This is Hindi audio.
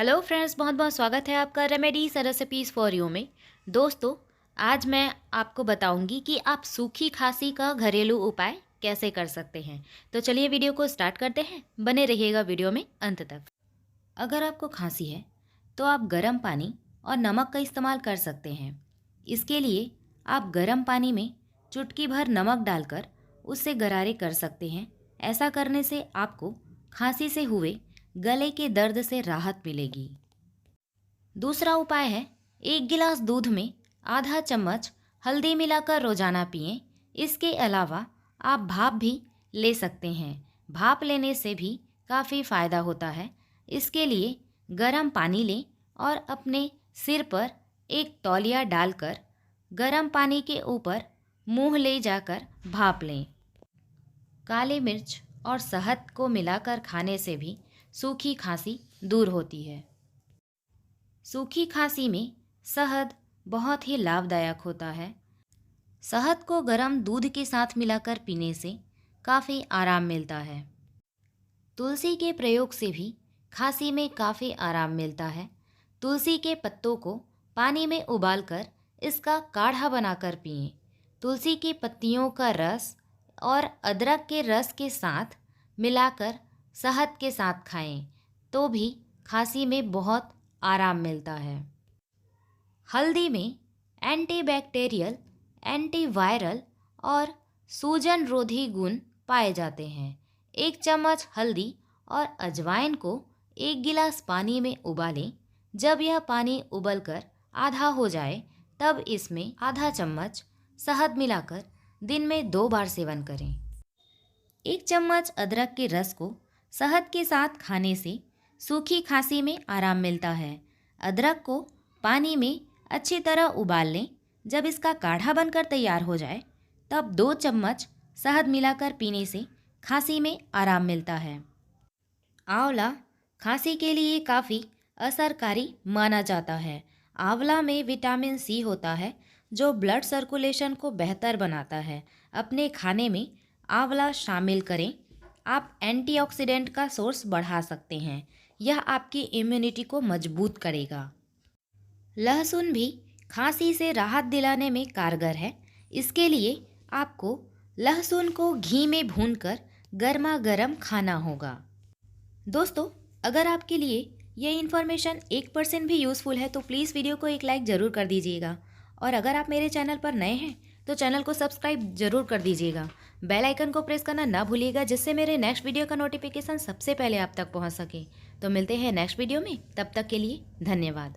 हेलो फ्रेंड्स, बहुत बहुत स्वागत है आपका रेमेडीज रेसिपीज़ फॉर यू में। दोस्तों, आज मैं आपको बताऊंगी कि आप सूखी खांसी का घरेलू उपाय कैसे कर सकते हैं। तो चलिए वीडियो को स्टार्ट करते हैं, बने रहिएगा वीडियो में अंत तक। अगर आपको खांसी है तो आप गर्म पानी और नमक का इस्तेमाल कर सकते हैं। इसके लिए आप गर्म पानी में चुटकी भर नमक डालकर उससे गरारे कर सकते हैं। ऐसा करने से आपको खांसी से हुए गले के दर्द से राहत मिलेगी। दूसरा उपाय है, 1 गिलास दूध में आधा चम्मच हल्दी मिलाकर रोजाना पिएं। इसके अलावा आप भाप भी ले सकते हैं। भाप लेने से भी काफ़ी फ़ायदा होता है। इसके लिए गर्म पानी लें और अपने सिर पर एक तौलिया डालकर गर्म पानी के ऊपर मुंह ले जाकर भाप लें। काली मिर्च और शहद को मिलाकर खाने से भी सूखी खांसी दूर होती है। सूखी खांसी में शहद बहुत ही लाभदायक होता है। शहद को गर्म दूध के साथ मिलाकर पीने से काफ़ी आराम मिलता है। तुलसी के प्रयोग से भी खांसी में काफ़ी आराम मिलता है। तुलसी के पत्तों को पानी में उबालकर इसका काढ़ा बनाकर पिएं। तुलसी की पत्तियों का रस और अदरक के रस के साथ मिलाकर शहद के साथ खाएं तो भी खांसी में बहुत आराम मिलता है। हल्दी में एंटीबैक्टीरियल, एंटीवायरल और सूजन रोधी गुण पाए जाते हैं। 1 चम्मच हल्दी और अजवाइन को 1 गिलास पानी में उबालें। जब यह पानी उबलकर आधा हो जाए तब इसमें आधा चम्मच शहद मिलाकर दिन में 2 बार सेवन करें। 1 चम्मच अदरक के रस को शहद के साथ खाने से सूखी खांसी में आराम मिलता है। अदरक को पानी में अच्छी तरह उबाल लें। जब इसका काढ़ा बनकर तैयार हो जाए तब 2 चम्मच शहद मिलाकर पीने से खांसी में आराम मिलता है। आंवला खांसी के लिए काफ़ी असरकारी माना जाता है। आंवला में विटामिन सी होता है जो ब्लड सर्कुलेशन को बेहतर बनाता है। अपने खाने में आंवला शामिल करें। आप एंटीऑक्सीडेंट का सोर्स बढ़ा सकते हैं। यह आपकी इम्यूनिटी को मजबूत करेगा। लहसुन भी खांसी से राहत दिलाने में कारगर है। इसके लिए आपको लहसुन को घी में भूनकर गर्मा गर्म खाना होगा। दोस्तों, अगर आपके लिए ये इन्फॉर्मेशन 1% भी यूज़फुल है तो प्लीज़ वीडियो को एक लाइक ज़रूर कर दीजिएगा। और अगर आप मेरे चैनल पर नए हैं तो चैनल को सब्सक्राइब ज़रूर कर दीजिएगा। बेल आइकन को प्रेस करना ना भूलिएगा जिससे मेरे नेक्स्ट वीडियो का नोटिफिकेशन सबसे पहले आप तक पहुंच सके। तो मिलते हैं नेक्स्ट वीडियो में, तब तक के लिए धन्यवाद।